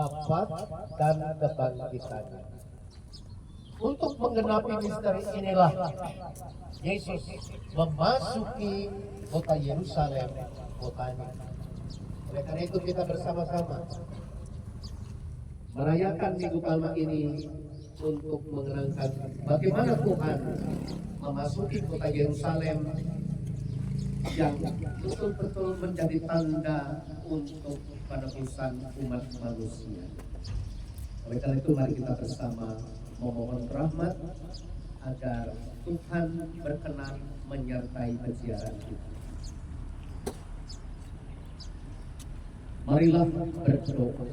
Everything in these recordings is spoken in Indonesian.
wafat, dan kebangkitannya. Untuk menggenapi misteri inilah Yesus memasuki kota Yerusalem, kotanya. Oleh karena itu kita bersama-sama merayakan Minggu Palma ini untuk mengenangkan bagaimana Tuhan memasuki kota Yerusalem yang betul-betul menjadi tanda untuk penebusan umat manusia. Oleh karena itu mari kita bersama memohon rahmat agar Tuhan berkenan menyertai peziarah kita. Marilah berdoa.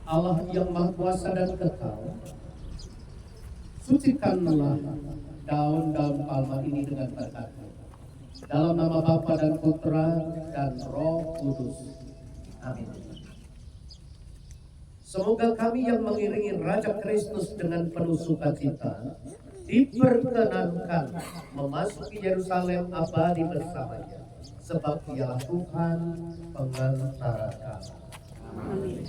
Allah yang Maha Kuasa dan Kekal, sucikanlah daun-daun palma ini dengan berkat-Mu. Dalam nama Bapa dan Putra dan Roh Kudus. Amin. Semoga kami yang mengiringi Raja Kristus dengan penuh sukacita diperkenankan memasuki Yerusalem abadi bersamanya, sebab Dialah Tuhan pengantara kami. Amin.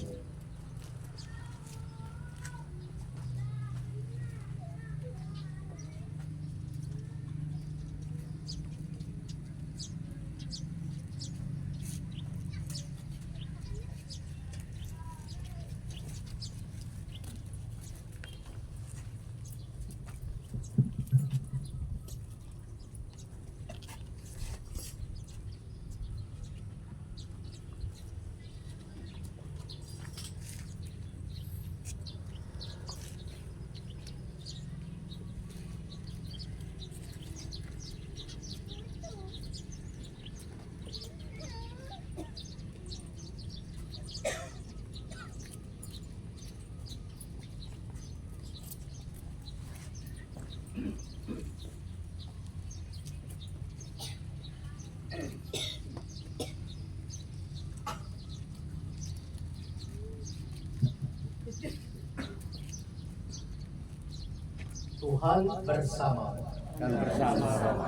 Tuhan bersama dan bersama-sama.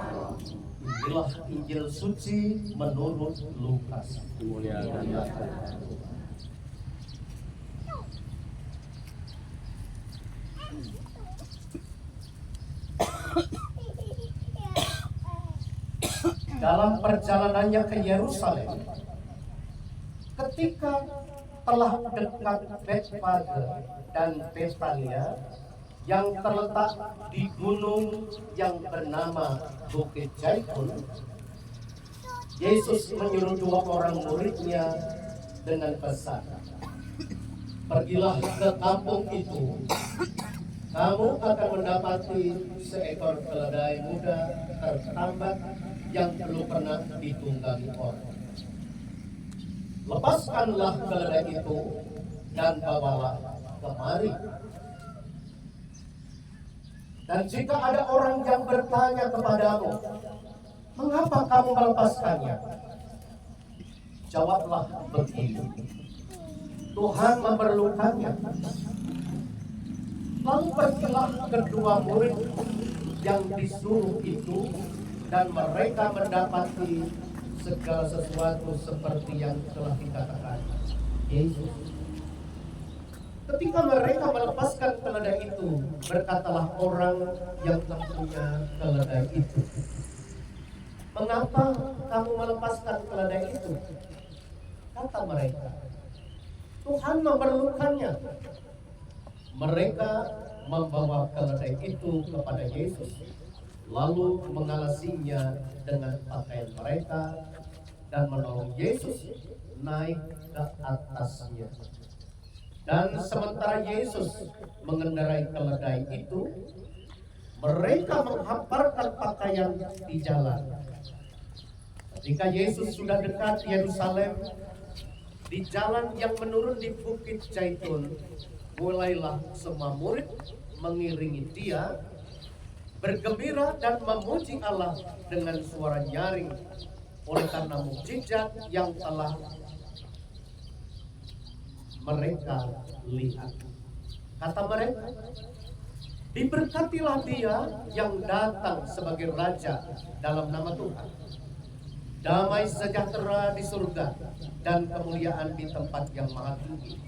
Inilah Injil suci menurut Lukas. Dimuliakanlah Tuhan. Dalam perjalanannya ke Yerusalem, ketika telah dekat Betfage dan Betania yang terletak di gunung yang bernama Bukit Zaitun, Yesus menyuruh 2 orang muridnya dengan pesan, "Pergilah ke kampung itu, kamu akan mendapati seekor keledai muda tertambat yang belum pernah ditunggangi orang. Lepaskanlah keledai itu dan bawalah kemari. Dan jika ada orang yang bertanya kepadamu, mengapa kamu melepaskannya? Jawablah begini, Tuhan memerlukannya." Lalu pergilah kedua murid yang disuruh itu, dan mereka mendapati segala sesuatu seperti yang telah dikatakan Yesus. Ketika mereka melepaskan keledai itu, berkatalah orang yang mempunyai keledai itu, "Mengapa kamu melepaskan keledai itu?" Kata mereka, "Tuhan memerlukannya." Mereka membawa keledai itu kepada Yesus, lalu mengalasinya dengan pakaian mereka dan menolong Yesus naik ke atasnya. Dan sementara Yesus mengendarai keledai itu, mereka menghamparkan pakaian di jalan. Ketika Yesus sudah dekat Yerusalem, di jalan yang menurun di Bukit Zaitun, mulailah semua murid mengiringi Dia, bergembira dan memuji Allah dengan suara nyaring oleh karena mukjizat yang telah mereka lihat. Kata mereka, "Diberkatilah Dia yang datang sebagai Raja dalam nama Tuhan. damai sejahtera di surga, dan kemuliaan di tempat yang maha tinggi.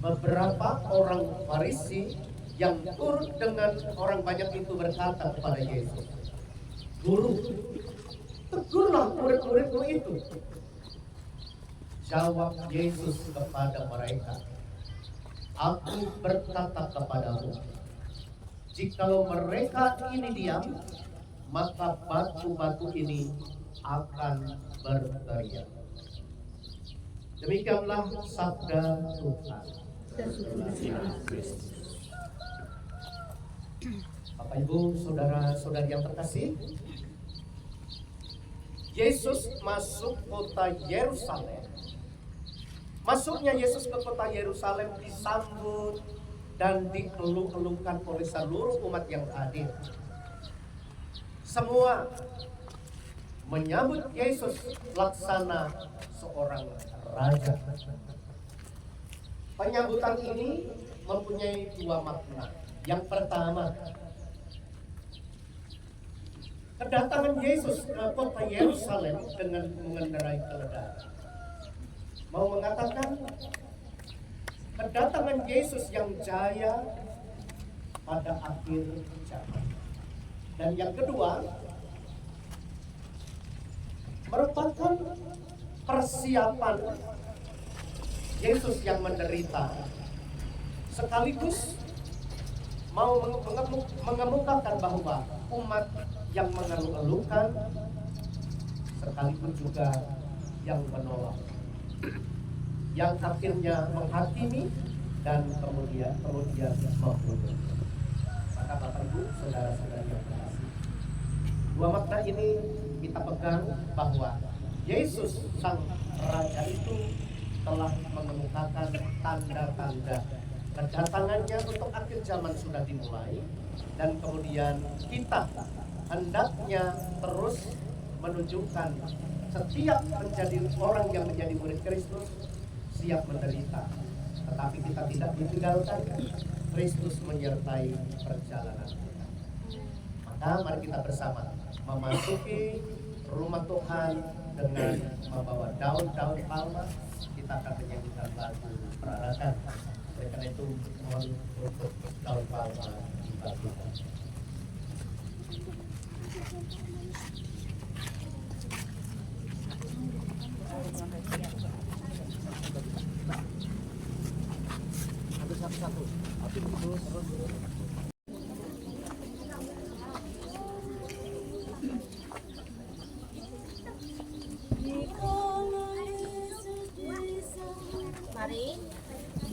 Beberapa orang Farisi yang turut dengan orang banyak itu berkata kepada Yesus, "Guru, tegurlah murid-muridmu itu." Jawab Yesus kepada mereka, "Aku berkata kepadamu, jikalau mereka ini diam, maka batu-batu ini akan berteriak." Demikianlah sabda Tuhan. Bapak Ibu, saudara-saudari yang terkasih, Yesus masuk kota Yerusalem. Masuknya Yesus ke kota Yerusalem disambut dan dielung-elungkan oleh seluruh umat yang hadir. Semua menyambut Yesus laksana seorang raja. Penyambutan ini mempunyai dua makna. Yang pertama, kedatangan Yesus ke kota Yerusalem dengan mengendarai keledai mau mengatakan kedatangan Yesus yang jaya pada akhir zaman. Dan yang kedua, merupakan persiapan Yesus yang menderita, sekaligus mau mengemukakan bahwa umat yang mengeluh-elukan sekaligus juga yang menolak, yang akhirnya menghakimi dan kemudian membunuh. Maka Bapak Ibu, saudara-saudari yang terkasih, dua makna ini kita pegang bahwa Yesus sang Raja itu telah mengemukakan tanda-tanda kedatangannya untuk akhir zaman sudah dimulai, dan kemudian kita hendaknya terus menunjukkan setiap menjadi orang yang menjadi murid Kristus siap menderita, tetapi kita tidak ditinggalkan. Kristus menyertai perjalanan kita. Maka mari kita bersama memasuki rumah Tuhan dengan membawa daun-daun palma. Kita akan menyanyikan lagu perarakan. Oleh karena itu mohon untuk daun palma dibagikan. Satu-satu. Mari.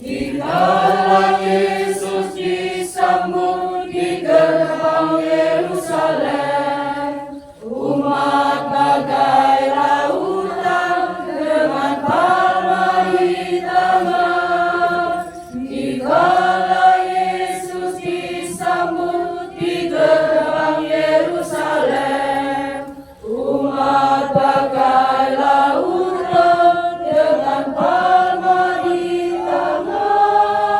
Dikala Yesus disambut di gerbang Yerusalem, umat bagai lautan dengan palma di tangan. Dikala Yesus disambut di gerbang Yerusalem, umat bagai lautan dengan palma di tangan.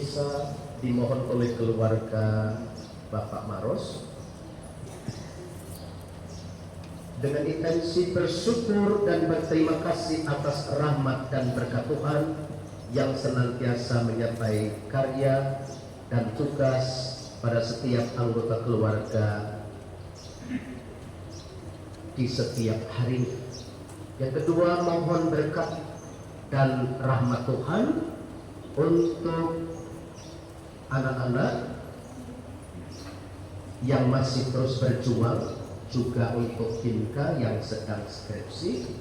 misa dimohon oleh keluarga Bapak Maros dengan intensi bersyukur dan berterima kasih atas rahmat dan berkat Tuhan yang senantiasa menyertai karya dan tugas pada setiap anggota keluarga di setiap hari. Yang kedua, mohon berkat dan rahmat Tuhan untuk anak-anak yang masih terus berjuang, juga untuk Kinka yang sedang skripsi,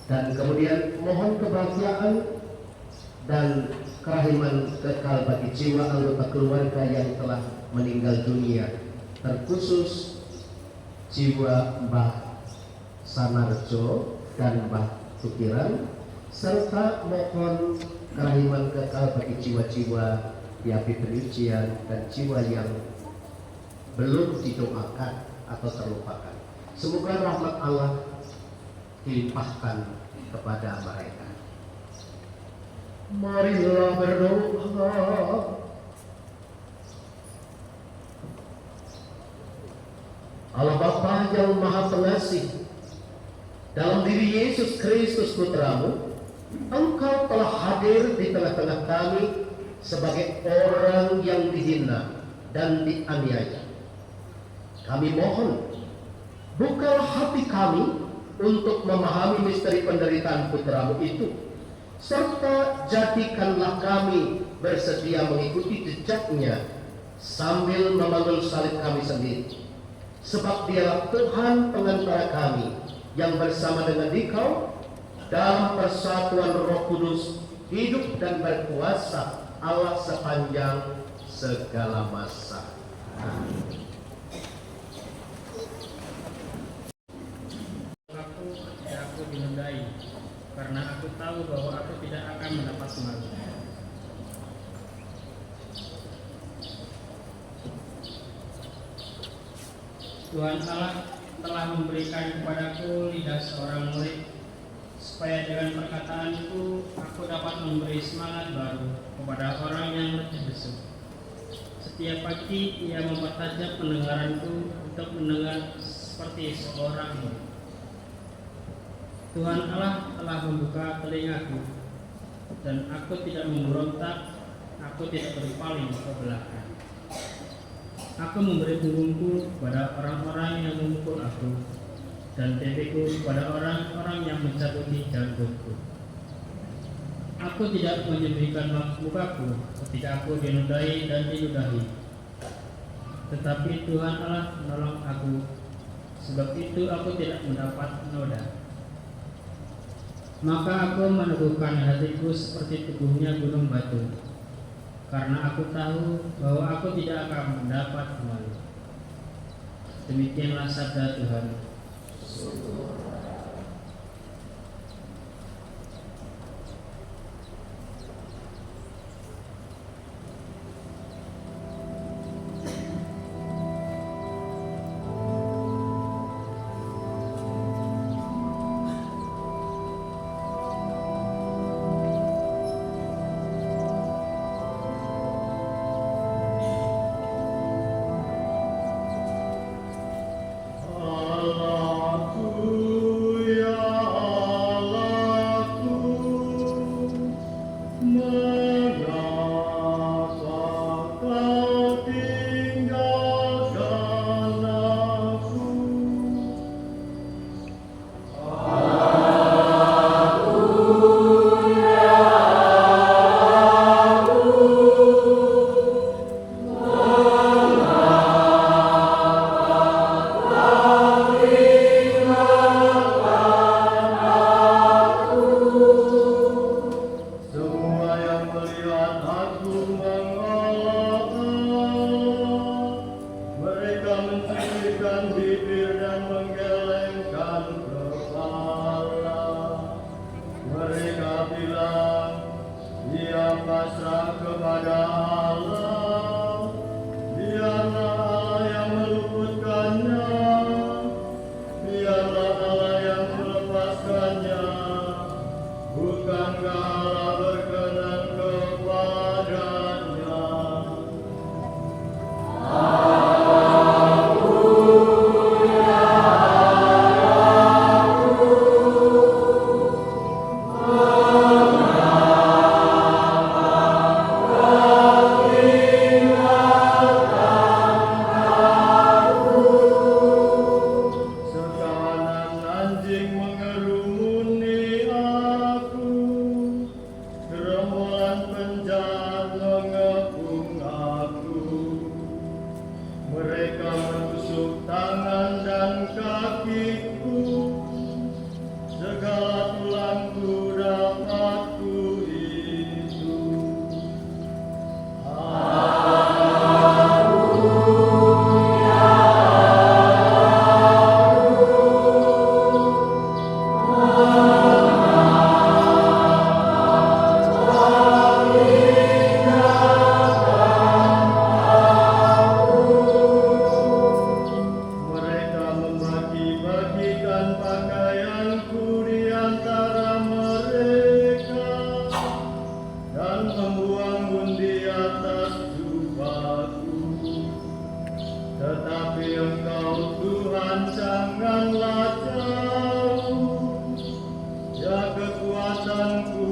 dan kemudian mohon kebahagiaan dan kerahiman kekal bagi jiwa anggota keluarga yang telah meninggal dunia, terkhusus jiwa Mbah Sanarjo dan Mbah Tukiran, serta mohon kerahiman kekal bagi jiwa-jiwa di api penyucian dan jiwa yang belum didoakan atau terlupakan. Semoga rahmat Allah dilimpahkan kepada mereka. Marilah berdoa. Allah Bapa yang Maha Pengasih, dalam diri Yesus Kristus Putramu, Engkau telah hadir di tengah-tengah kami sebagai orang yang dihina dan dianiaya. Kami mohon, bukalah hati kami untuk memahami misteri penderitaan putramu itu, serta jadikanlah kami bersedia mengikuti jejaknya sambil memanggul salib kami sendiri. Sebab dialah Tuhan pengantara kami yang bersama dengan Dikau dalam persatuan Roh Kudus hidup dan berkuasa Allah sepanjang segala masa. Amin. Aku dinodai, karena aku tahu bahwa aku tidak akan mendapat malu. Tuhan Allah telah memberikan kepadaku lidah seorang murid, supaya dengan perkataanku aku dapat memberi semangat baru kepada orang yang letih lesu. Setiap pagi ia mempertajam pendengaranku untuk mendengar seperti seorang murid. Tuhan Allah telah membuka telingaku, dan aku tidak memberontak, aku tidak berpaling ke belakang. Aku memberi punggungku kepada orang-orang yang memukul aku, dan pipiku kepada orang-orang yang mencabuti janggutku. Aku tidak menyembunyikan mukaku ketika aku dinodai dan diludahi, tetapi Tuhan Allah menolong aku, sebab itu aku tidak mendapat noda. Maka aku meneguhkan hatiku seperti teguhnya gunung batu, karena aku tahu bahwa aku tidak akan mendapat malu. Demikianlah sabda Tuhan. Bukankah Allah berkenan kepada kekuatanku,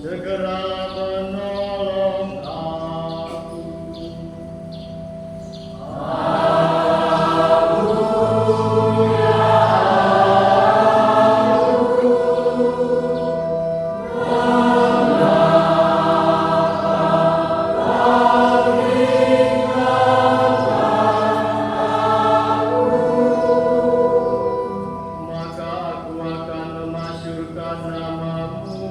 segera menolong aku. Maka aku akan memasyurkan namamu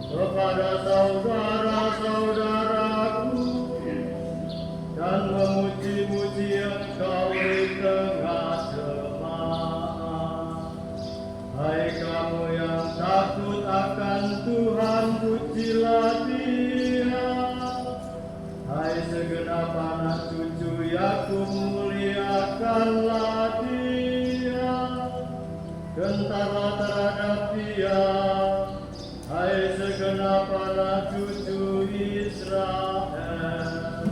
kepada saudara-saudaraku dan memuji-muji Engkau di tengah jemaat. Hai kamu yang takut akan Tuhan, pujilah Dia. Hai segenap anak cucu Yakub, muliakanlah Dia. Gentarlah terhadap Dia, hai segenap anak cucu Israel.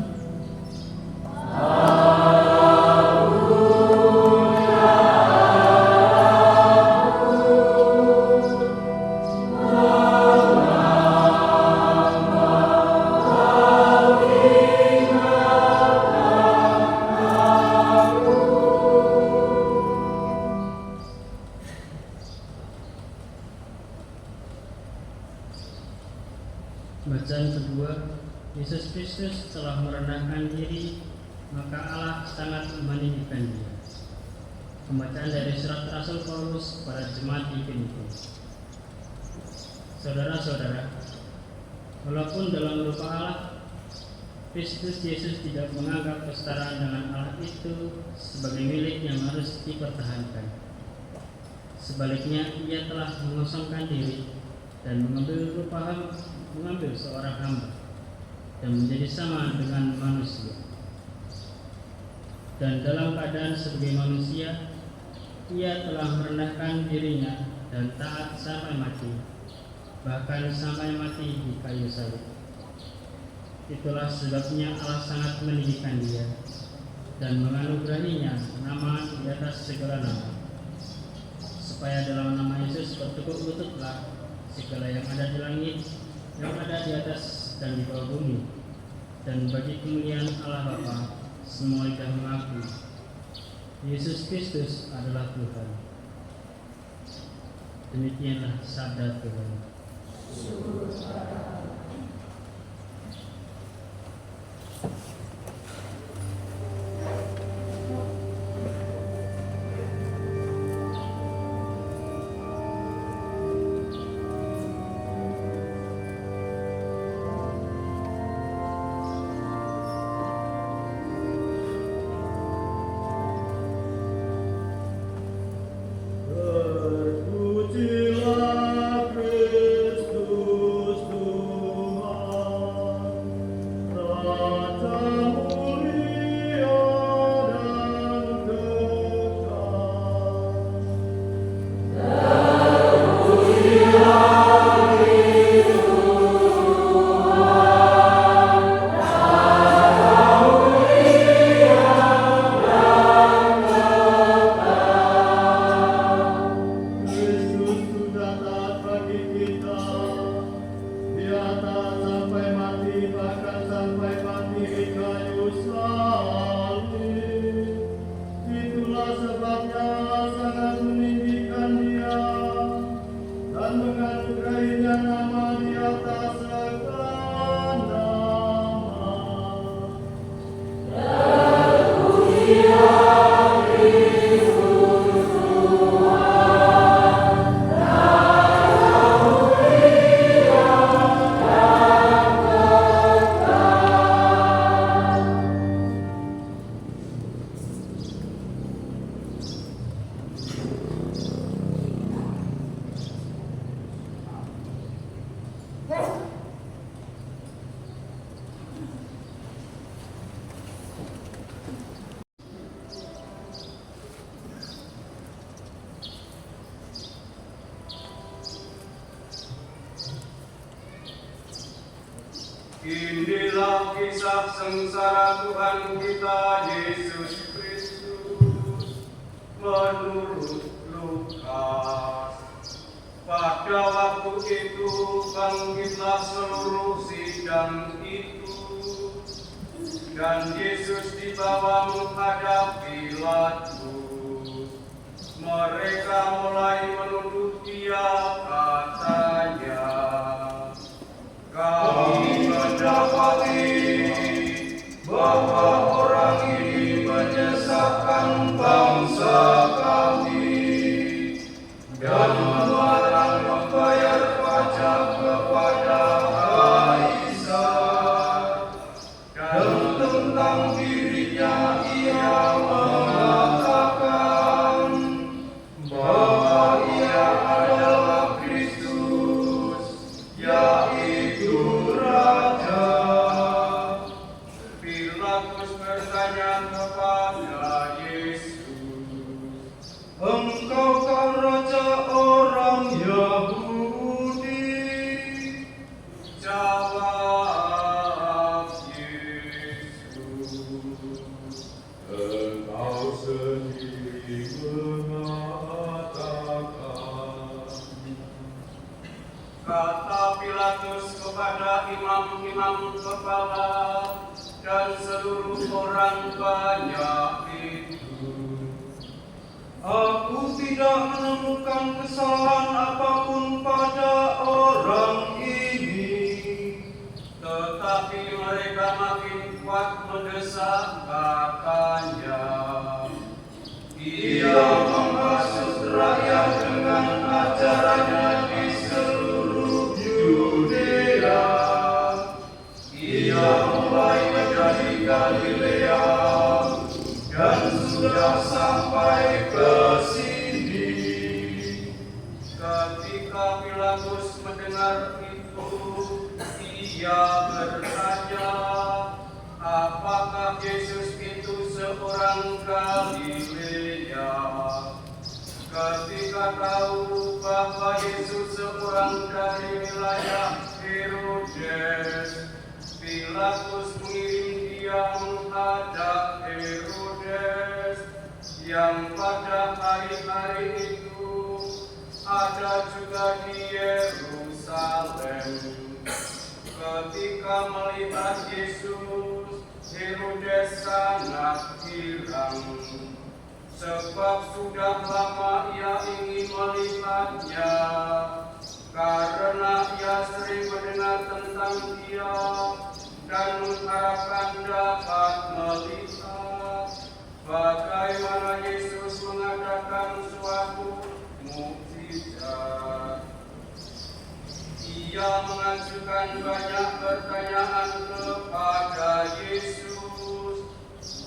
Bacaan kedua, Yesus Kristus telah merendahkan diri, maka Allah sangat meninggikan Dia. Pembacaan dari surat Rasul Paulus kepada jemaat di Filipi. Saudara-saudara, walaupun dalam rupa Allah, Kristus Yesus tidak menganggap kesetaraan dengan Allah itu sebagai milik yang harus dipertahankan. Sebaliknya, Ia telah mengosongkan diri dan mengambil seorang hamba dan menjadi sama dengan manusia. Dan dalam keadaan sebagai manusia, Ia telah merendahkan dirinya dan taat sampai mati, bahkan sampai mati di kayu salib. Itulah sebabnya Allah sangat meninggikan Dia dan menganugerahinya nama di atas segala nama, supaya dalam nama Yesus bertekuk lututlah segala yang ada di langit, yang ada di atas dan di bawah bumi, dan bagi kemuliaan Allah Bapa semua lidah mengaku Yesus Kristus adalah Tuhan. Demikianlah sabda Tuhan. Terpujilah Kristus Tuhan, Raja mulia dan kekal. Kristus sudah taat bagi kita, Dia taat sampai mati, bahkan sampai mati di kayu salib. Itulah sebabnya sangat meninggikan Dia dan menganugerahinya nama di atas segala nama. Inilah kisah sengsara Tuhan kita Yesus Kristus menurut Lukas. Pada waktu itu bangkitlah seluruh sidang itu, dan Yesus dibawa menghadap Pilatus. Mereka mulai menuduh Dia, katanya, "Kami mendapati bahwa orang ini menyesatkan bangsa kami dan melarang membayar pajak kepada Kaisar, dan tentang dirinya ia mengatakan bahwa ia adalah Kristus, yaitu Raja." Pilatus bertanya kepada Yesus, "Engkaukah raja orang Yahudi?" Jawab Yesus, Engkau sendiri mengatakan. Kata Pilatus kepada imam-imam kepala dan seluruh orang banyak itu, "Aku tidak menemukan kesalahan apapun pada orang ini." Tetapi mereka makin kuat mendesak, katanya, "Ia menghasut rakyat dengan ajarannya di seluruh Yudea. Ia mulai dari Galilea dan sudah sampai ke sini." Ketika Pilatus mendengar itu, ia bertanya, "Apakah Yesus itu seorang Galilea?" Ketika tahu bahwa Yesus seorang dari wilayah Herodes, Pilatus mengirim Dia menghadap Herodes, yang pada hari-hari itu ada juga di Yerusalem. Ketika melihat Yesus, Herodes sangat girang, sebab sudah lama ia ingin melihatnya, karena ia sering mendengar tentang Dia dan mengharapkan dapat melihat bagaimana Yesus mengadakan suatu mukjizat. Ia mengajukan banyak pertanyaan kepada Yesus,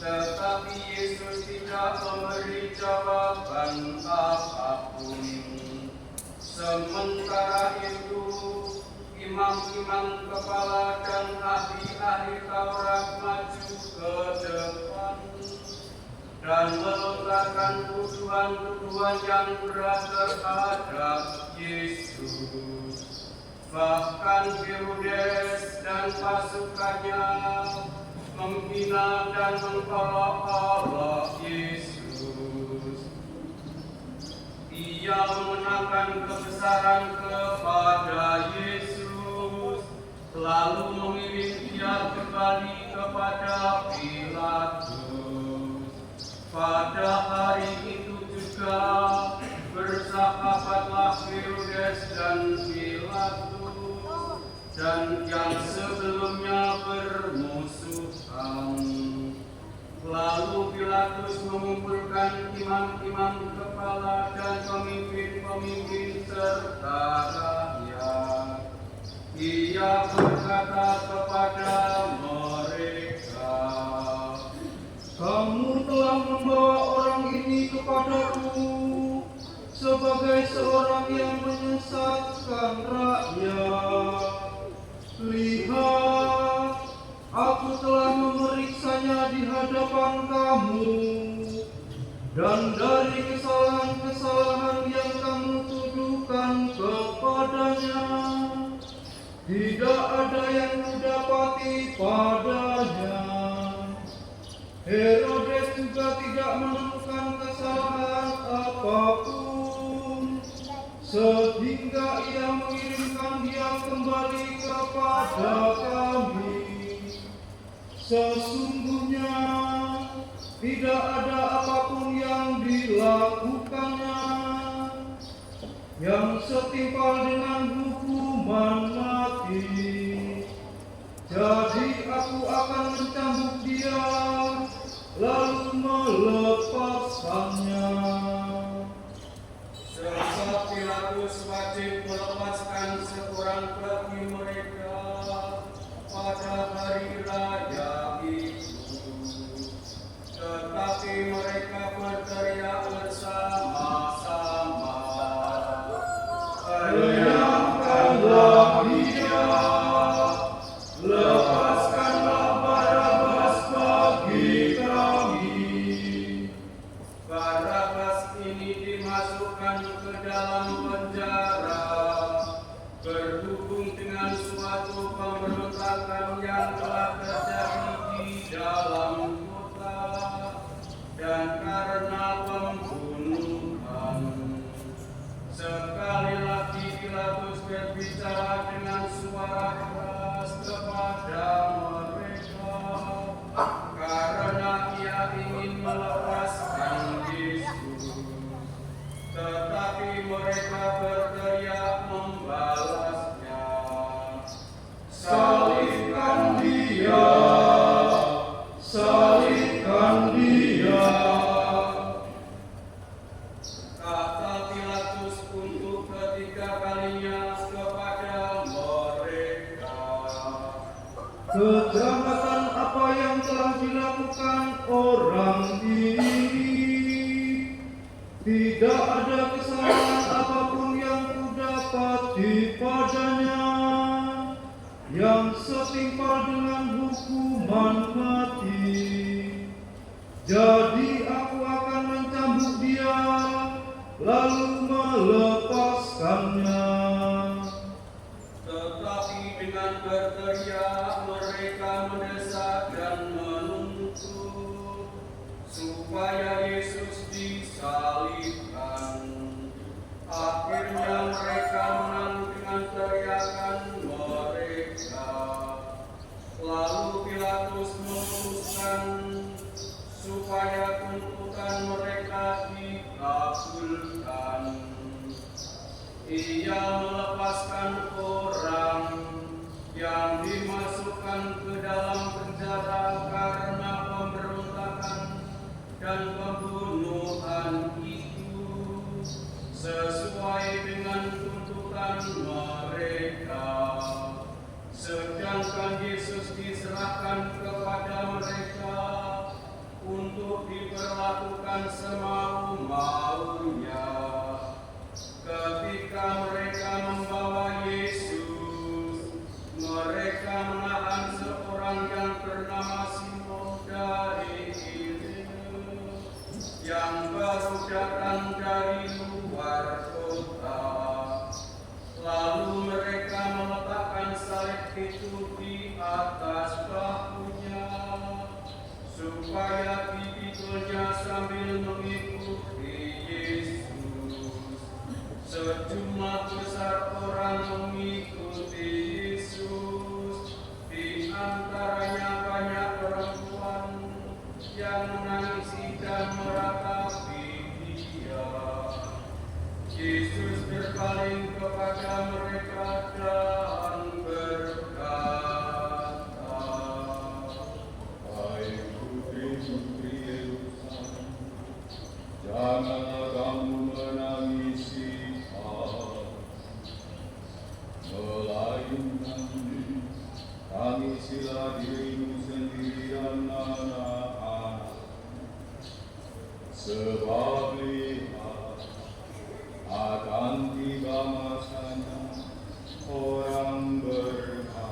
tetapi Yesus tidak memberi jawaban apapun. Sementara itu, imam-imam kepala dan ahli-ahli Taurat maju ke depan dan melontarkan tuduhan-tuduhan yang berat terhadap Yesus. Bahkan Herodes dan pasukannya menghina dan mengolok-olok Yesus. Ia mengenakan kebesaran kepada Yesus, lalu mengirim Dia kembali kepada Pilatus. Pada hari itu juga bersahabatlah Herodes dan Pilatus, dan yang sebelumnya bermusuhan. Lalu Pilatus mengumpulkan imam-imam kepala dan pemimpin-pemimpin serta rakyat. Ia berkata kepada mereka, "Kamu telah membawa orang ini kepadaku sebagai seorang yang menyesatkan rakyat. Lihat, aku telah memeriksanya di hadapan kamu, dan dari kesalahan-kesalahan yang kamu tuduhkan kepadanya, tidak ada yang kudapati padanya. Herodes juga tidak menemukan kesalahan apapun, sehingga Ia mengirimkan Dia kembali kepada kami. Sesungguhnya tidak ada apapun yang dilakukannya yang setimpal dengan hukuman mati. Jadi aku akan mencambuk Dia, lalu melepaskannya. Sebab Pilatus wajib melepaskan seorang bagi mereka pada hari raya itu. Tetapi mereka berteriak bersama-sama, Teriakkanlah Dia, lepaskanlah Barabas bagi kami. Barabas ini dimasukkan ke dalam penjara berhubung dengan suatu pemberontakan yang telah terjadi di dalam kota dan karena pembunuhan. Sekali lagi Pilatus berbicara dengan suara keras kepada mereka karena Ia ingin melepaskan Yesus. Tetapi mereka berteriak membalasnya, Salibkan Dia, salibkan Dia. Kata Pilatus untuk ketiga kalinya kepada mereka, Kejahatan apa yang telah dilakukan orang ini? Tidak ada kesalahan apapun yang kudapati padanya yang setimpal dengan hukuman mati. Jadi aku akan mencambuk Dia, lalu melepaskannya. tetapi dengan berteriak mereka mendesak dan menuntut supaya Yesus disalibkan. Akhirnya mereka menang dengan teriakan mereka. Lalu Pilatus memutuskan supaya tuntutan mereka dikabulkan. Ia melepaskan orang yang dimasukkan ke dalam penjara karena pemberontakan dan pembunuhan itu sesuai dengan tuntutan mereka. Sedangkan Yesus diserahkan kepada mereka untuk diperlakukan semau-maunya. Ketika mereka membawa Yesus, mereka menahan seorang yang bernama Simon dari Kirene, yang baru datang dari luar kota. Lalu mereka meletakkan salib itu di atas bahunya, supaya dipikulnya sambil mengikuti Yesus. Sejumlah besar orang mengikuti Yesus, di antaranya banyak perempuan yang menangisi dan meratapi Dia. Yesus berpaling kepada mereka dan berkata, Hai putri-putri Yerusalem, janganlah kamu menangisi aku, melainkan tangisilah dirimu sendiri dan anak-anak. Sebab lihat, akan tiba masanya orang berkata,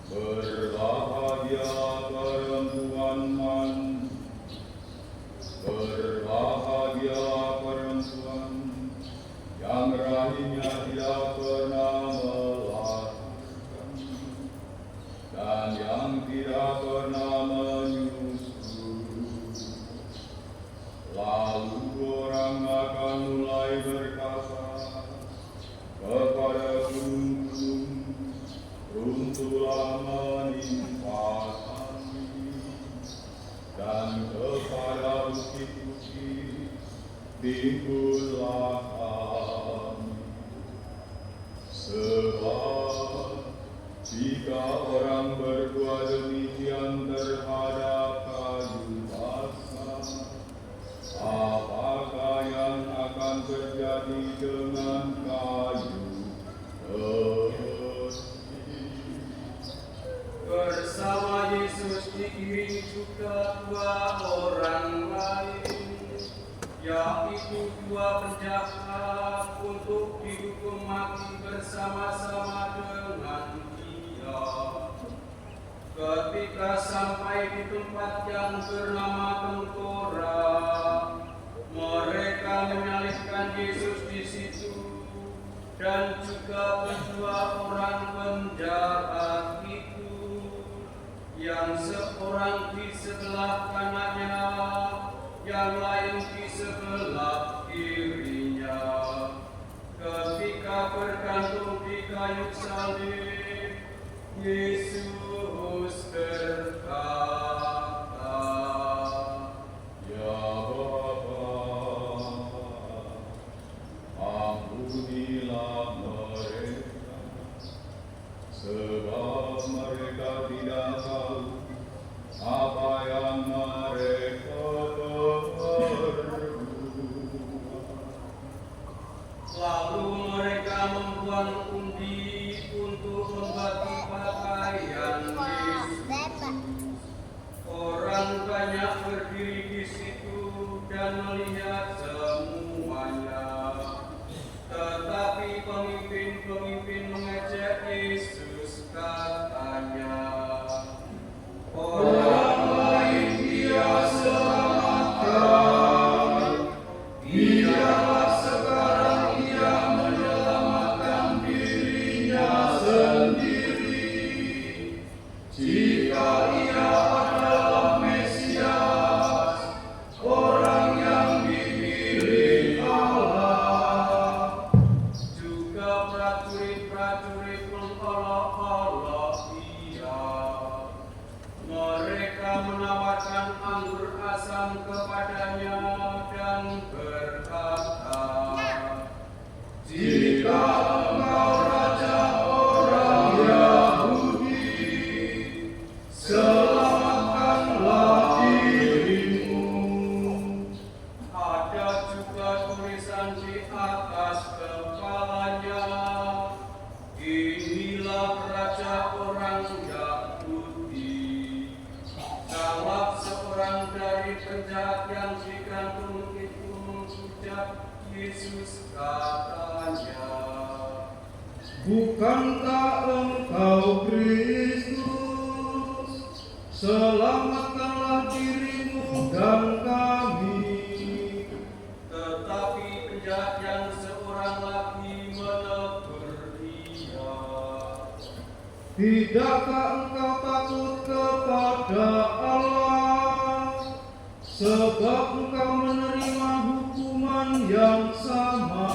berbahagia perempuan mandi, berbahagia perempuan yang rahimnya tidak pernah melahirkan dan yang tidak pernah menyusui. Lalu orang akan mulai dengan kayu peti. Bersama Yesus diiringi juga dua orang lain, yaitu dua penjahat untuk dihukum mati bersama-sama dengan Dia. Ketika sampai di tempat yang bernama Tengkorak, mereka menyalibkan Yesus di situ, dan juga kedua orang penjahat itu, yang seorang di sebelah kanannya, yang lain di sebelah kirinya. Ketika bergantung di kayu salib, Yesus berkata, Ya Bapa, ampunilah mereka, sebab mereka tidak tahu apa yang mereka perbuat. lalu mereka membuang undi untuk membagi pakaian Yesus. Orang banyak berdiri di situ dan melihat semuanya. Tetapi pemimpin-pemimpin mengejek Yesus, katanya, orang lain Dia selamatkan, biarlah sekarang Ia menyelamatkan dirinya sendiri. Jika Ia adalah Mesias, orang yang dipilih Allah. Juga prajurit-prajurit mengolok-olok Dia. Mereka menawarkan anggur asam kepadanya dan berkata, jika engkau raja orang Yahudi, selamatkanlah dirimu. Ada juga tulisan di atas kepalanya, inilah raja orang Yahudi. Salah seorang dari penjahat yang digantung itu menghujat Yesus, katanya, Bukankah engkau Kristus? Selamatkanlah dirimu dan kami. tetapi penjahat yang seorang lagi menegur Dia. Tidakkah engkau takut kepada Allah? Sebab engkau menerima hukuman yang sama.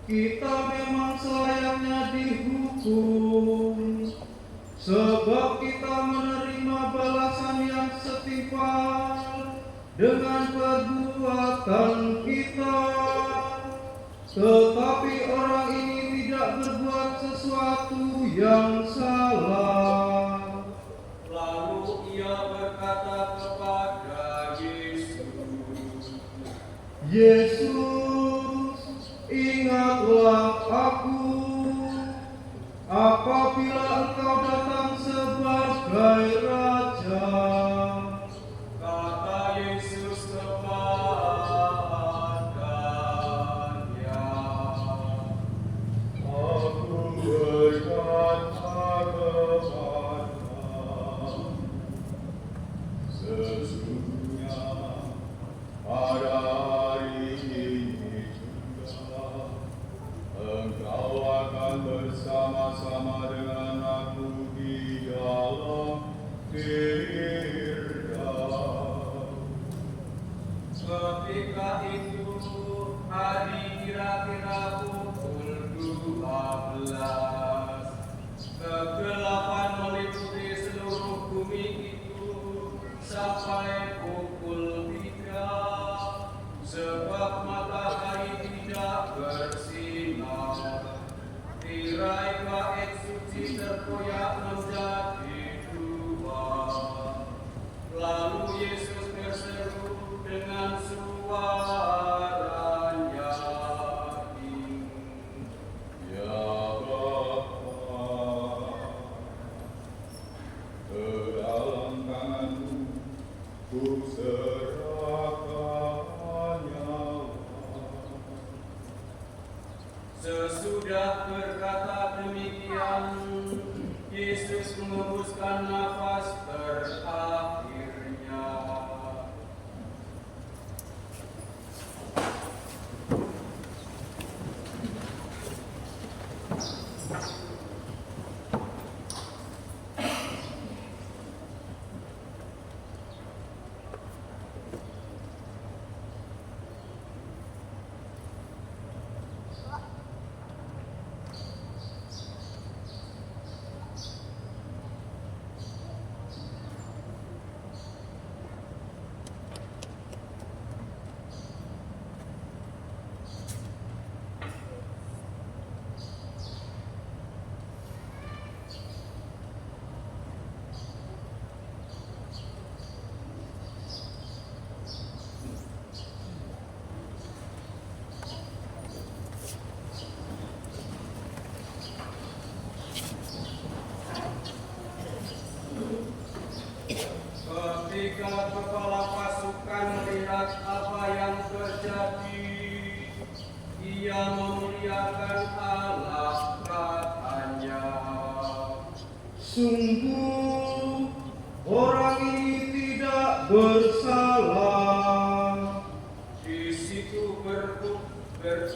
Kita memang selayaknya dihukum, sebab kita menerima balasan yang setimpal dengan perbuatan kita. Tetapi orang ini tidak berbuat sesuatu yang salah. Lalu Ia berkata kepada Yesus, Yesus, ingatlah aku apabila engkau datang sebagai Raja. kata Yesus kepadanya, Aku berkata kepadamu, sesungguhnya pada hari ini juga engkau akan bersama-sama dengan aku di dalam Firdaus. ketika itu hari kira-kira pukul 12, kegelapan meliputi seluruh bumi itu sampai pukul 3, sebab matahari tidak bersinar. Tirai bait suci terkoyak menjadi 2. Lalu Yesus berseru dengan suaranya, Sesudah berkata demikian, Yesus mengembuskan nafas terakhirnya. Ketika kepala pasukan melihat apa yang terjadi, ia memuliakan Allah, katanya, Sungguh orang ini tidak bersalah.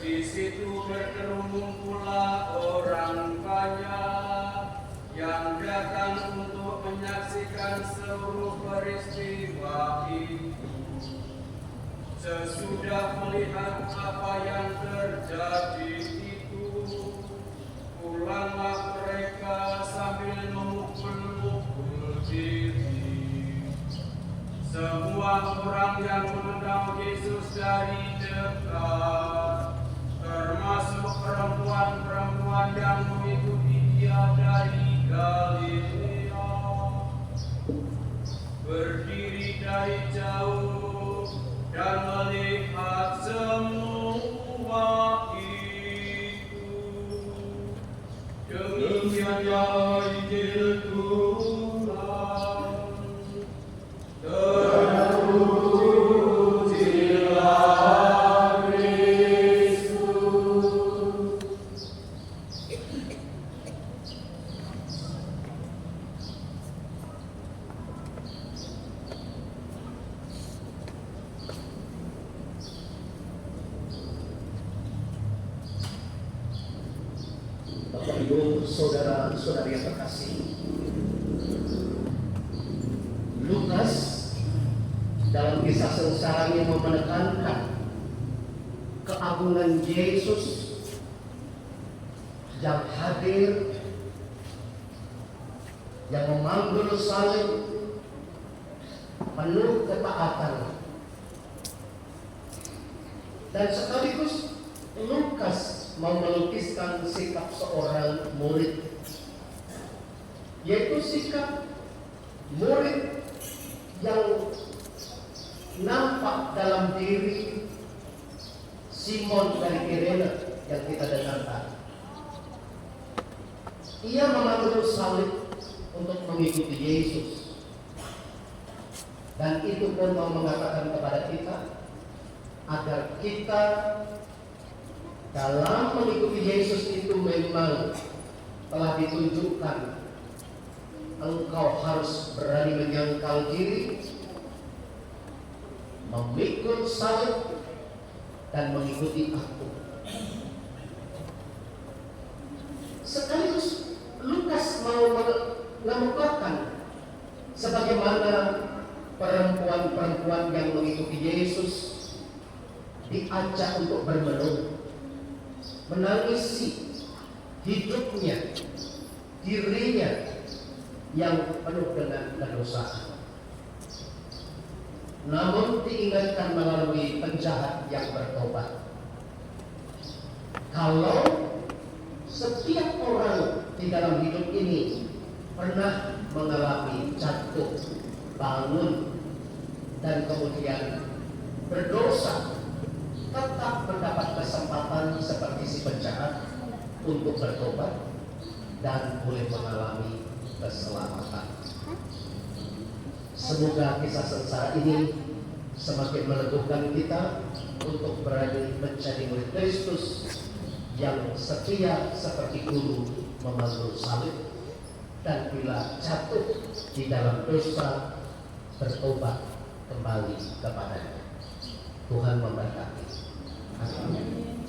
Di situ berkerumun pula orang kaya yang datang untuk menyaksikan seluruh peristiwa itu. Sesudah melihat apa yang terjadi itu, pulanglah mereka sambil memukul-mukul diri. Semua orang yang mengenal Yesus dari dekat, termasuk perempuan-perempuan yang mengikuti Dia dari Galilea, berdiri dari jauh dan melihat semua itu. Demikianlah Injil Tuhan. Terpujilah Kristus. Bapak Ibu, saudara-saudari yang terkasih, Lukas dalam kisah sengsaranya menekankan keagungan Yesus yang hadir, yang memanggul salib, penuh ketaatan, dan sekaligus Lukas mau melukiskan sikap seorang murid, yaitu sikap murid yang nampak dalam diri Simon dari Kirene yang kita dengarkan. Ia memanggul salib untuk mengikuti Yesus, dan itu pun mau mengatakan kepada kita agar kita dalam mengikuti Yesus itu memang telah ditunjukkan engkau harus berani menyangkal diri, memikul salib, dan mengikuti aku. Sekaligus Lukas mau mengemukakan sebagaimana perempuan-perempuan yang mengikuti Yesus diajak untuk bermenung, menangisi hidupnya, dirinya yang penuh dengan kedosaan. Namun diingatkan melalui penjahat yang bertobat. Kalau setiap orang di dalam hidup ini pernah mengalami jatuh, bangun, dan kemudian berdosa, tetap mendapat kesempatan seperti si penjahat untuk bertobat dan boleh mengalami keselamatan. Semoga kisah sengsara ini semakin meneguhkan kita untuk berani menjadi murid Kristus yang setia seperti guru memanggul salib, dan bila jatuh di dalam dosa bertobat kembali kepadanya. Tuhan memberkati. Amin.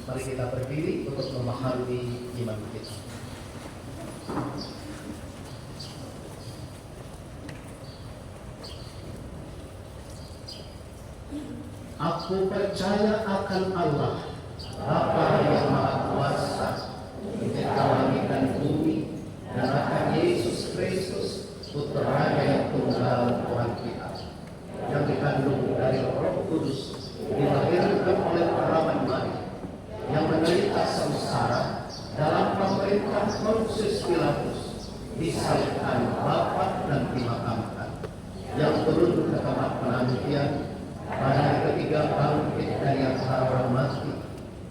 Mari kita berdiri untuk memahami iman kita. Aku percaya akan Allah, Bapa yang Maha Kuasa, Pencipta langit dan bumi, dan akan Yesus Kristus, Putranya yang tunggal Tuhan kita, yang dikandung dari Roh Kudus, dilahirkan oleh perawan Maria, yang menderita sengsara dalam pemerintah Pontius Pilatus, disalibkan, wafat dan dimakamkan, yang turun ke tempat penantian, pada hari ketiga bangkit dari antara orang mati,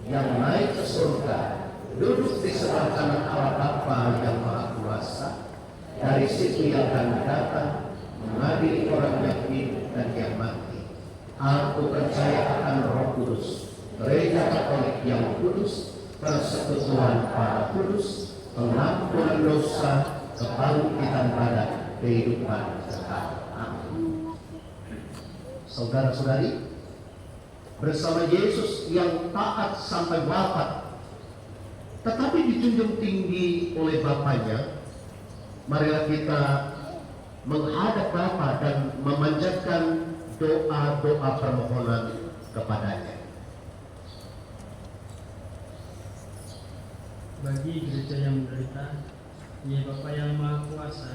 yang naik ke surga, duduk di sebelah kanan Allah Bapa yang Maha Kuasa. Dari situ yang akan datang mengadili orang yang hidup dan yang mati. Aku percaya akan Roh Kudus, Gereja Katolik yang kudus, persekutuan para kudus, pengampunan dosa, kebangkitan badan, kehidupan kekal. Amin. Saudara-saudari, bersama Yesus yang taat sampai wafat, tetapi dijunjung tinggi oleh Bapaknya, marilah kita menghadap Bapa dan memanjatkan doa-doa permohonan kepadanya. Bagi gereja yang menderita, ya Bapa yang Maha Kuasa,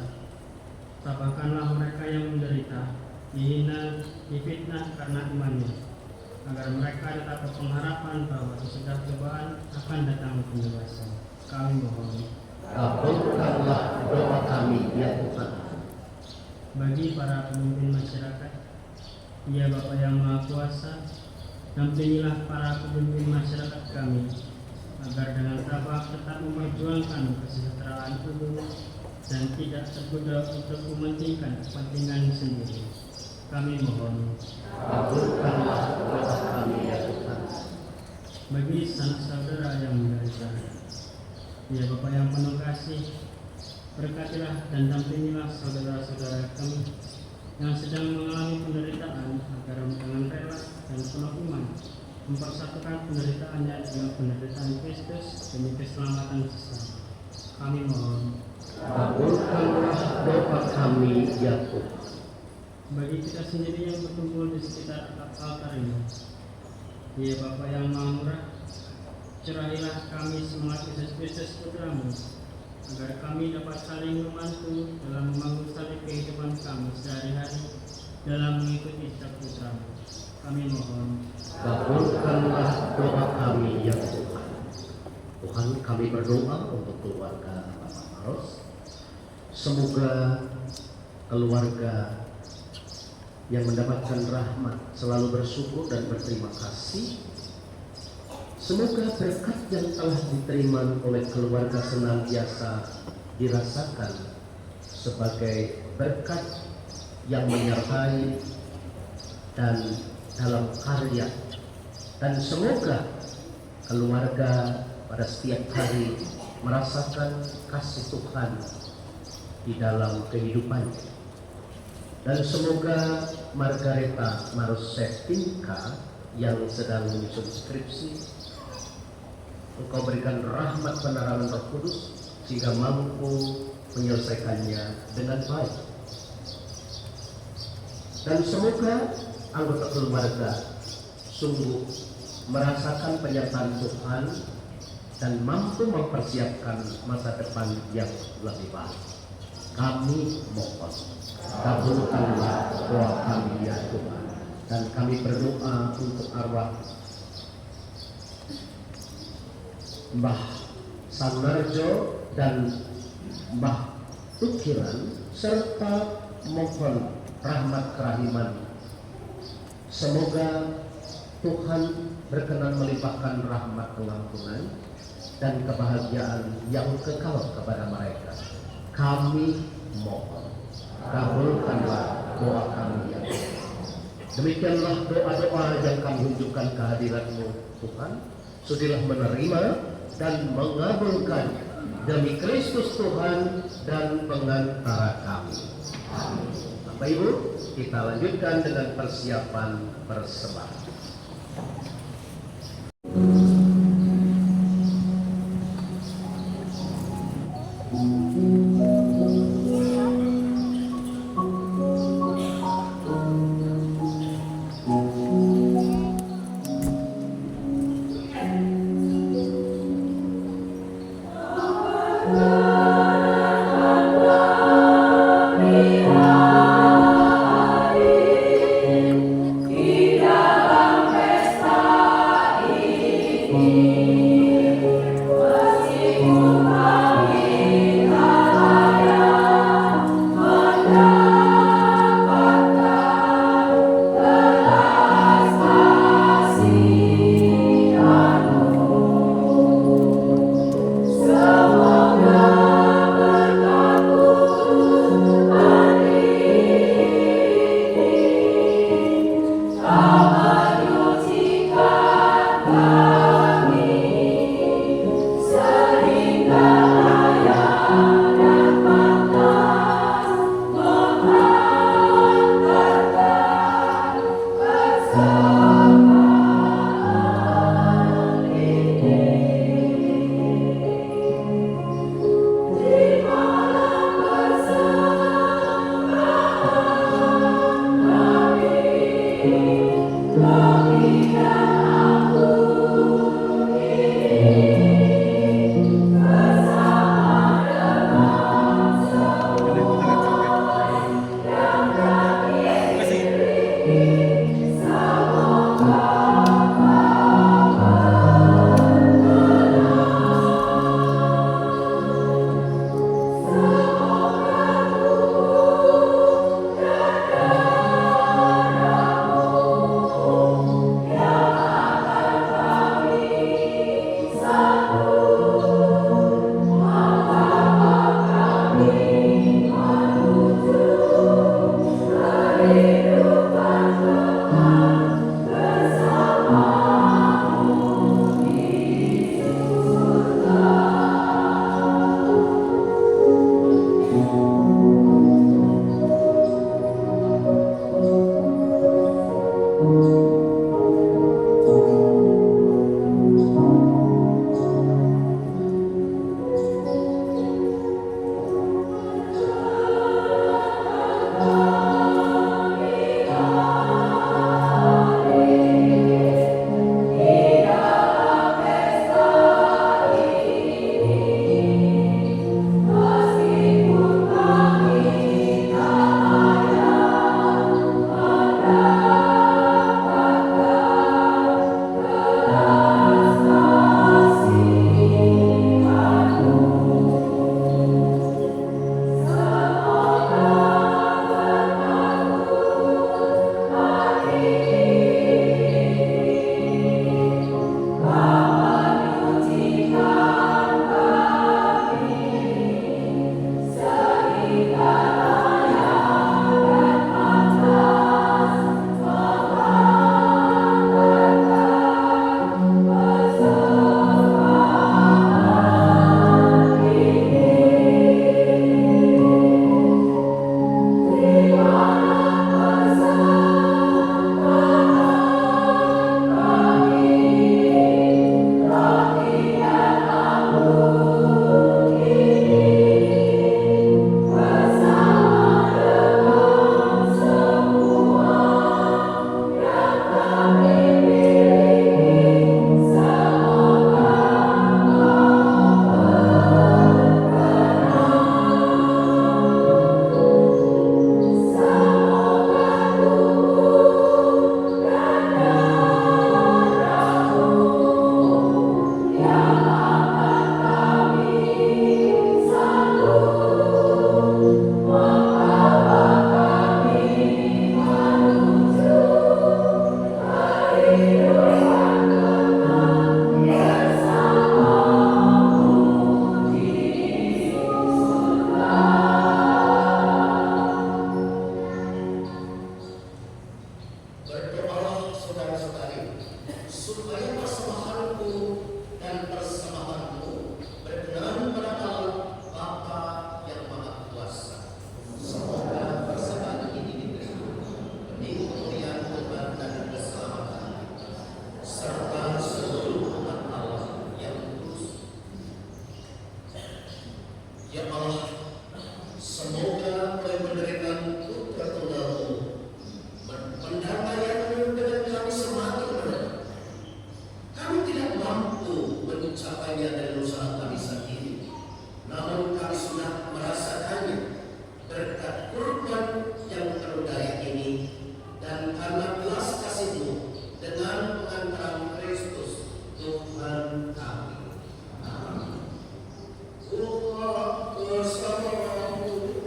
tabahkanlah mereka yang menderita, dihina, difitnah karena imannya, agar mereka tetap berpengharapan bahwa sesudah cobaan akan datang kebebasan. Kami mohon. Kabulkanlah doa kami, ya Tuhan. Bagi para pemimpin masyarakat, ya Bapa yang Maha Kuasa, dampingilah para pemimpin masyarakat kami, agar dengan tabah tetap memperjuangkan kesejahteraan umum dan tidak tergoda untuk mementingkan kepentingan sendiri. Kami mohon. Kabulkanlah doa kami, ya Tuhan. Bagi sanak saudara yang menderita, ya Bapa yang penuh kasih, berkatilah dan dampingilah saudara-saudara kami yang sedang mengalami penderitaan, agar dengan rela dan penuh iman mempersatukan penderitaannya dengan penderitaan Kristus demi keselamatan sesama. Kami mohon. Kabulkanlah doa kami, ya Tuhan. Bagi kita sendiri yang berkumpul di sekitar altar ini, ya Bapa yang Maha Murah, curahilah kami semangat Yesus Kristus Putramu, agar kami dapat saling membantu dalam membangun salib kehidupan kami sehari-hari dalam mengikuti jejak Putramu. Kami mohon. Kabulkanlah doa kami, ya Tuhan. Tuhan, kami berdoa untuk keluarga Bapak Maros. Semoga keluarga yang mendapatkan rahmat selalu bersyukur dan berterima kasih. Semoga berkat yang telah diterima oleh keluarga senantiasa dirasakan sebagai berkat yang menyertai dan dalam karya, dan semoga keluarga pada setiap hari merasakan kasih Tuhan di dalam kehidupannya. Dan semoga Margareta Maros Septinka yang sedang menyusun skripsi, Engkau berikan rahmat penerangan Roh Kudus sehingga mampu menyelesaikannya dengan baik. Dan semoga anggota keluarga sungguh merasakan penyertaan Tuhan dan mampu mempersiapkan masa depan yang lebih baik. Kami mohon, kabulkanlah doa kami, ya Tuhan. Dan kami berdoa untuk arwah Mbah Sanarjo dan Mbah Tukiran, serta mohon rahmat kerahiman. Semoga Tuhan berkenan melimpahkan rahmat pengampunan dan kebahagiaan yang kekal kepada mereka. Kami mohon, kabulkanlah doa kami, ya Tuhan. Demikianlah doa-doa yang kami unjukkan kehadirat-Mu, Tuhan. Sudilah menerima dan mengabulkan demi Kristus Tuhan dan pengantara kami. Bapak Ibu, kita lanjutkan dengan persiapan persembahan. Tidak dan persembahanmu berkenan pada Allah Bapa yang Maha Kuasa. Semoga persembahan ini diterima demi kemuliaan Tuhan dan keselamatan serta seluruh umat Allah yang kudus. Ya Allah, semoga oleh penderitaan Putra Tunggal-Mu pendamaian-Mu dengan kami semakin mendekat. Kami tidak mampu mencapainya dari usaha kami sendiri, namun kami sudah merasakannya berkat kurban yang terdaya ini dan karena belas kasih-Mu dengan pengantaran Kristus Tuhan kami. Amin. Tuhan bersamamu.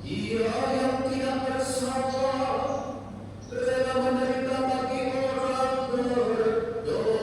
Ia yang tidak bersalah rela menderita bagi orang berdosa.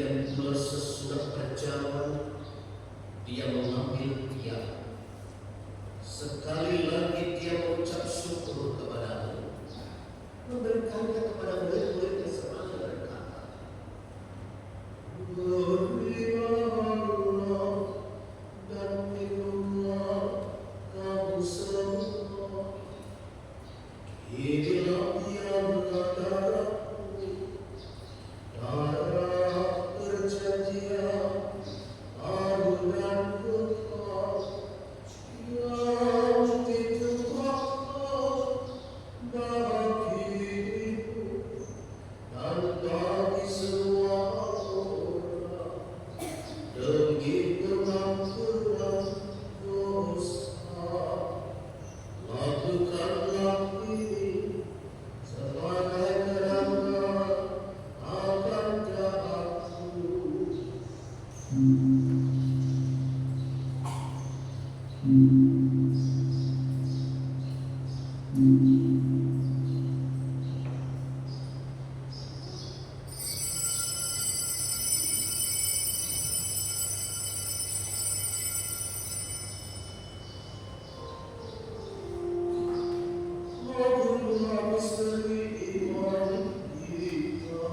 kemudian pula sesudah perjalanan dia mengambil tiang. Sekali lagi dia mengucap syukur kepadamu, memberikannya kepada murid-muridnya seraya berkata, berikanlah dan minumlah kamu semua. Inilah tiang darahku, darah perjanjian baru dan kekal, yang ditumpahkan bagimu dan bagi semua orang demi pengampunan dosa. Lakukanlah ini sebagai kenangan akan jahatku. Maafkanlah misteri iman kita.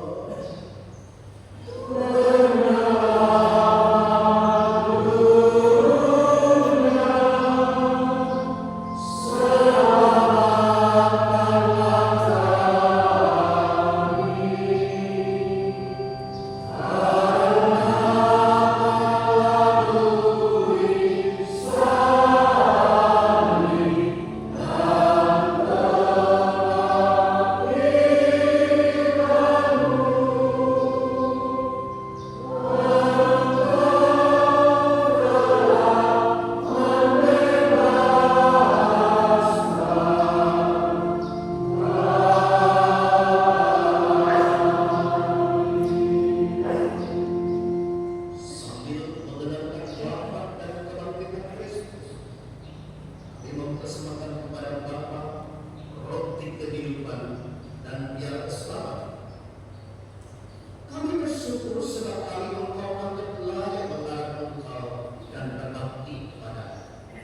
Sambil mengenangkan wafat dan kebangkitan Kristus, kami mempersembahkan kepada Bapa roti kehidupan dan piala selamat. Kami bersyukur sebab kami Engkau anggap layak mengarah Engkau dan berbakti kepada-Mu.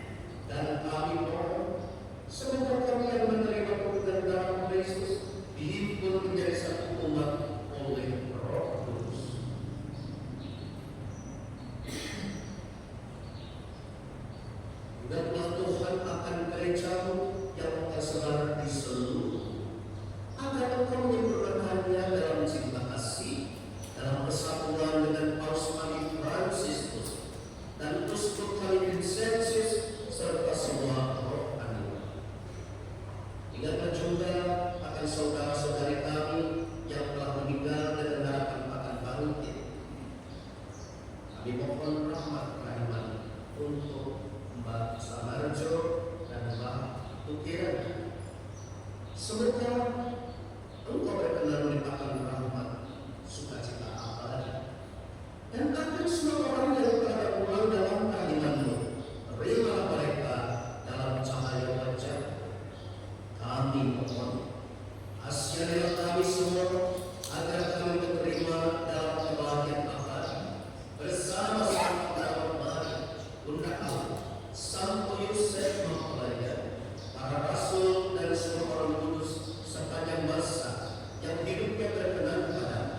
Dan kami mohon semoga kami yang menerima tubuh dan darah Kristus dihimpun menjadi satu umat oleh Roh Kudus. Ingatlah Tuhan akan gereja-Mu yang tersebar di seluruh, agar Engkau menyempurnakannya dalam cinta kasih, dalam persatuan dengan Paus kami Fransiskus dan Uskup kami Vincentius serta semua rohani. Ingatlah juga akan saudara-saudari kami yang telah meninggal dan harapan akan bangkit. Kami mohon rahmat-Rahman untuk Mbak Samarjo dan Mbak Tukiran. Semoga Engkau berkenan melimpahkan rahmat, sukacita abadi, dan akan semua orang yang telah pulang dalam kehadiran-Mu, terimalah mereka dalam cahaya wajah. Kami mohon, kasihilah kami semua agar kami diterima dalam kebahagiaan abadi bersama Sang Pengamat Maria, Bunda Allah, Santo Yosef Mempelai, para rasul dan semua orang kudus sepanjang masa yang hidupnya berkenan kepada-Mu.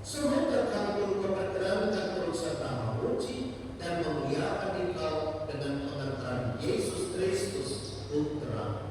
Semoga kami pun berkenan dan turut serta memuji dan memuliakan Engkau dengan pengantaran Yesus Kristus Putra.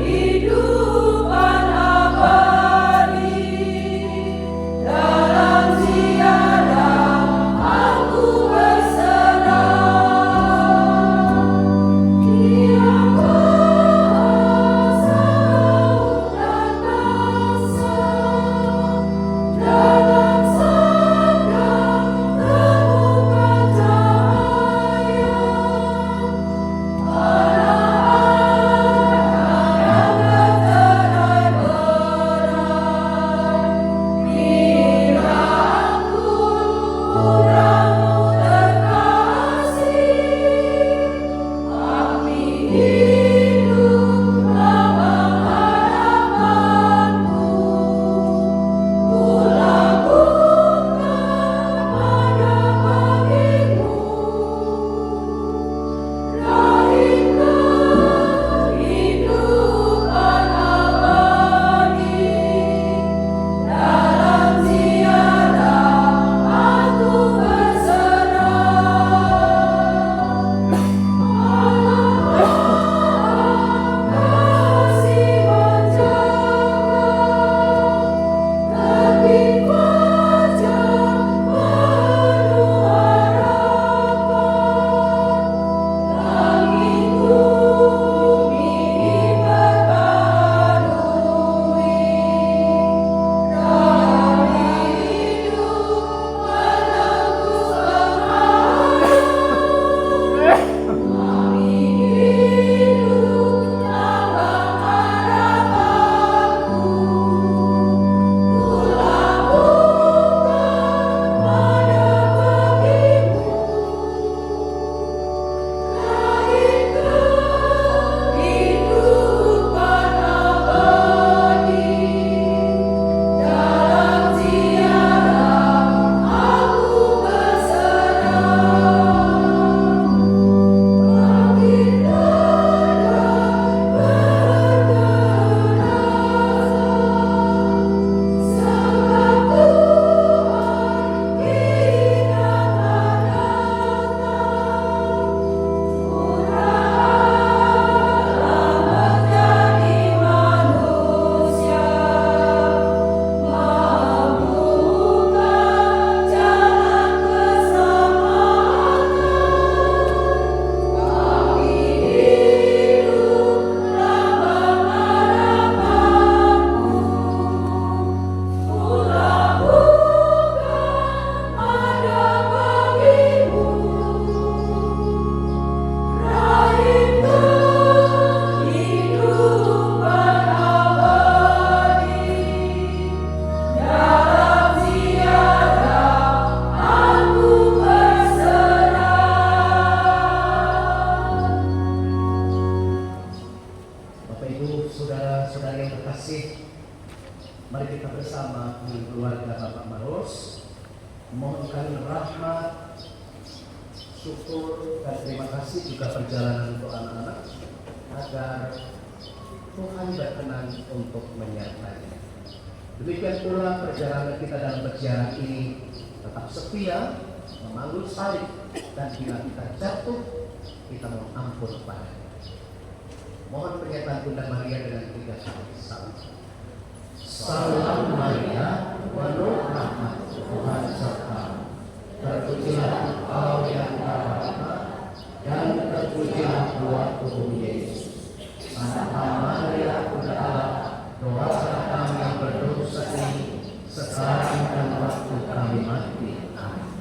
Hidupan abadi. terkasih, mari kita bersama di keluarga Bapak Maros memohonkan rahmat, syukur dan terima kasih juga perjalanan untuk anak-anak agar Tuhan berkenan untuk menyertainya. Demikian pula perjalanan kita dalam berziarah ini tetap setia, memanggul salib, dan bila kita jatuh, kita mohon ampun kepadanya. Mohon pernyataan Bunda Maria dengan 3 kali salam. Salam Maria, penuh rahmat, Tuhan sertamu. Terpujilah Engkau yang terhormat, dan terpujilah buah tubuh Yesus. Santa Maria, Bunda Allah, doakanlah kami yang berdosa ini, sekarang dan waktu kami mati. Amin.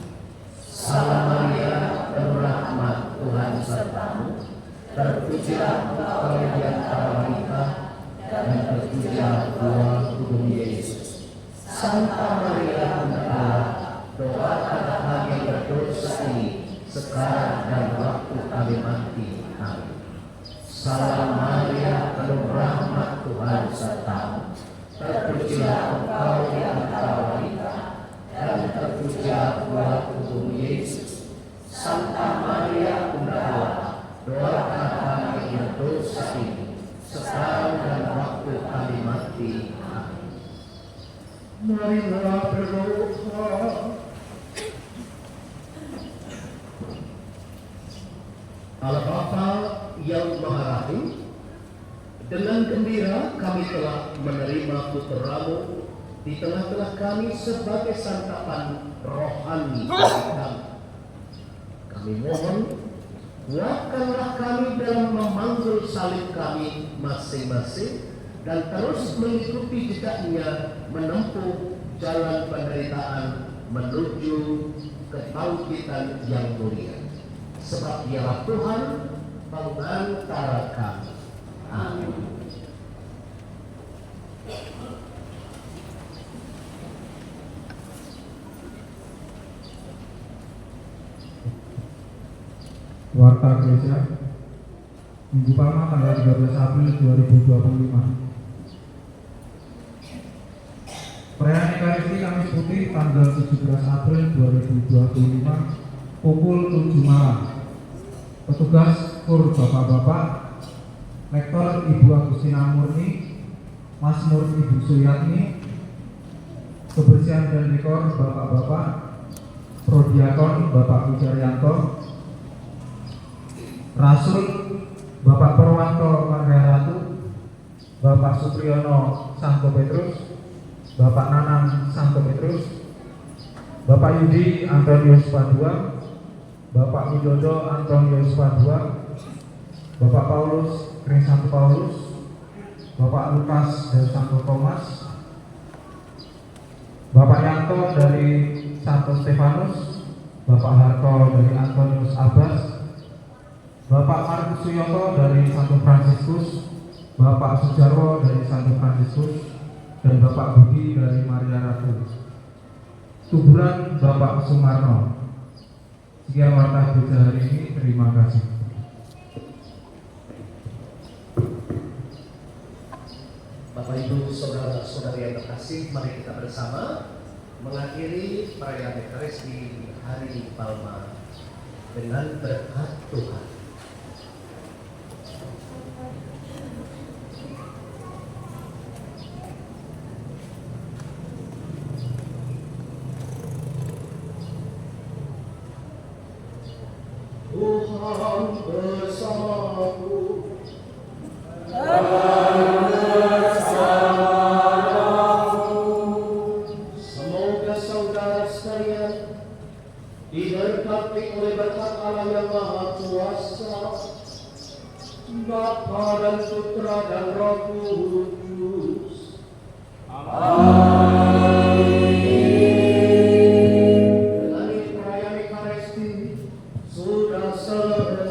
Salam Maria, penuh rahmat, Tuhan sertamu. Terpujilah Engkau di antara wanita, dan terpujilah buah tubuh Yesus. Santa Maria, Bunda Allah, doakanlah kami yang berdosa ini, sekarang dan waktu kami mati. Amin. Salam Maria, penuh rahmat, Tuhan sertamu. Terpujilah Engkau di antara wanita, dan terpujilah buah tubuh Yesus. Santa Maria, Bunda Allah, doakanlah kami yang berdosa ini, sekarang dan waktu kami mati. Amin. Marilah berdoa. Allah Bapa yang Maha Rahim, dengan gembira kami telah menerima Putra-Mu di tengah-tengah kami sebagai santapan rohani bagi kami. Kami mohon, kuatkanlah kami dalam memanggul salib kami masing-masing dan terus mengikuti jejaknya menempuh jalan penderitaan menuju ketauhidan yang mulia. Sebab Dialah Tuhan pengantara kami. Amin. Warta Gereja Minggu Palma tanggal 13 April 2025. Perayaan Ekaristi Kamis Putih tanggal 17 April 2025 pukul 7 malam. Petugas kur Bapak-Bapak, Lektor Ibu Agustina Murni, Mazmur Ibu Suyatni, Kebersihan dan Rekor Bapak-Bapak, Prodiakon Bapak Wijaryanto, Rasul Bapak Purwanto Manggayaratu, Bapak Supriyono Santo Petrus, Bapak Nanang Santo Petrus, Bapak Yudi Antonius Padua, Bapak Widodo Antonius Padua, Bapak Paulus Kring Santo Paulus, Bapak Lukas dari Santo Thomas, Bapak Yanto dari Santo Stefanus, Bapak Harto dari Antonius Abbas, Bapak Markus Suyoto dari Santo Fransiskus, Bapak Sujarwo dari Santo Fransiskus, dan Bapak Budi dari Maria Ratu. Kuburan Bapak Sumarno. Sekian warta berita hari ini. Terima kasih. Bapak Ibu, saudara-saudari yang terkasih, mari kita bersama mengakhiri perayaan Ekaristi Hari Palma dengan berkat Tuhan. Tuhan bersamaku. Semoga saudara sekalian diberkati oleh berkat Allah yang Maha Kuasa, Bapa dan Putra dan Roh Kudus. Dengan perayaan Ekaristi sudah selesai.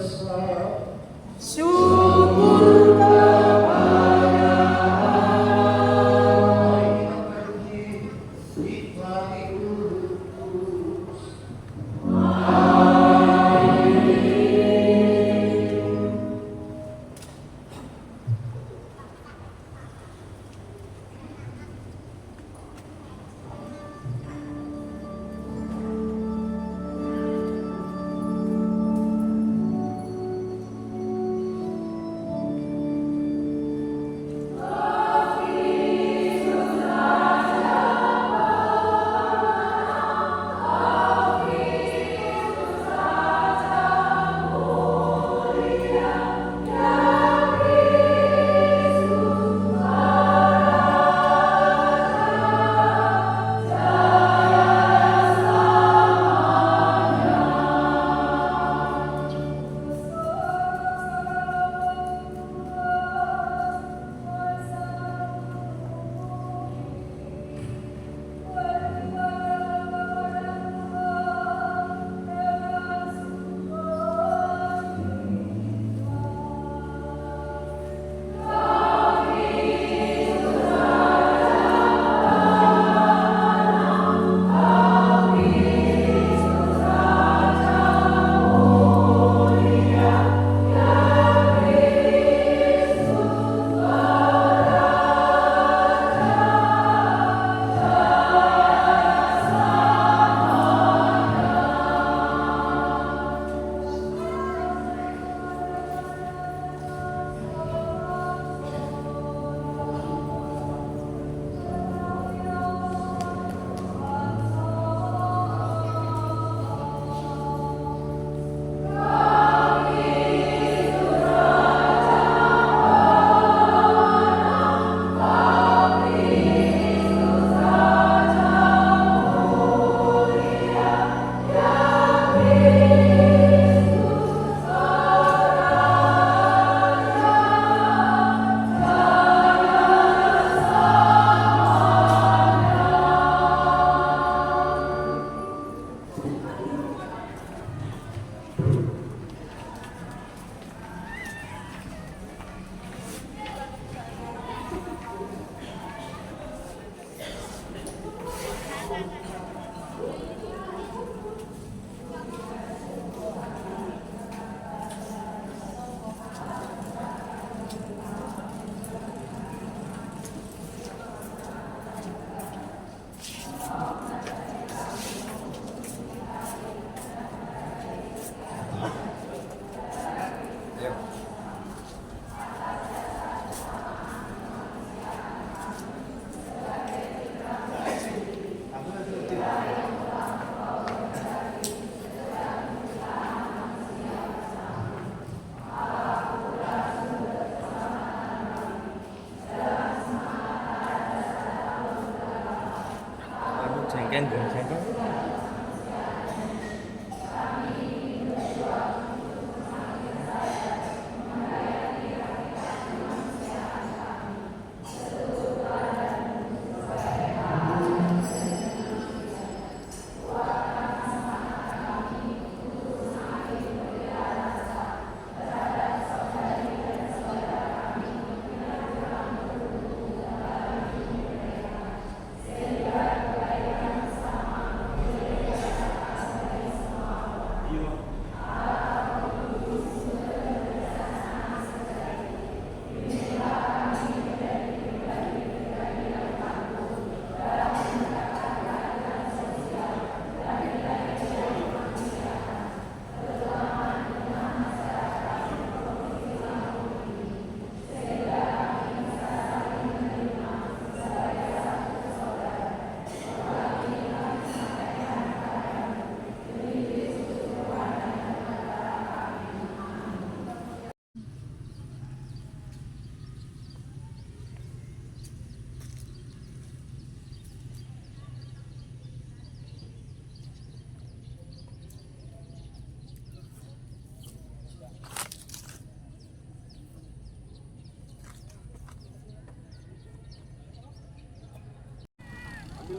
gendong saja.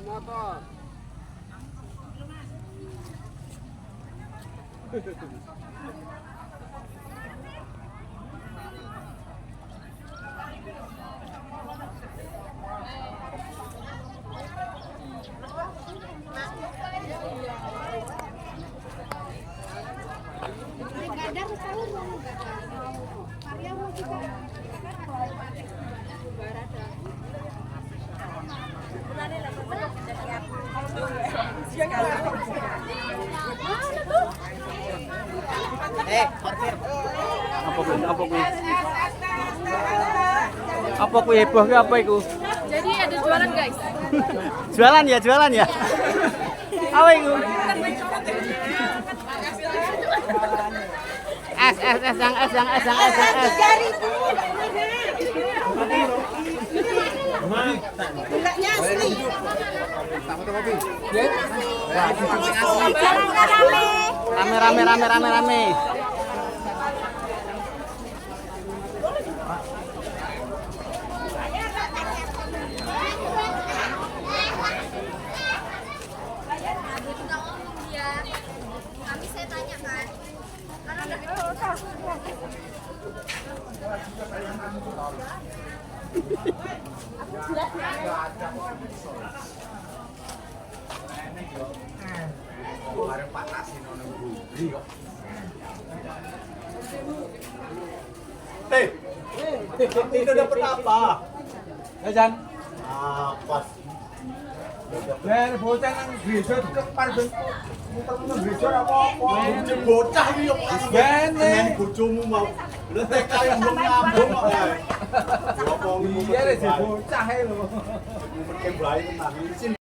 motor. Apa kuwi heboh ki apa iku? Jadi ada jualan guys. Jualan ya. Apa iku? Es yang es. Gulanya asli. Rame. Kami saya tanyakan karena udah Itu dapat apa? Ya Jan. Apa? Ben bocah nang gereja dikepar ben muter-muter gereja apa-apa. Bocah iki yo ben bojomu mau. Lha TK yang belum ngambung kok. Ya apa iya rek bocah ae lho. Mungkin bae tenan. Isin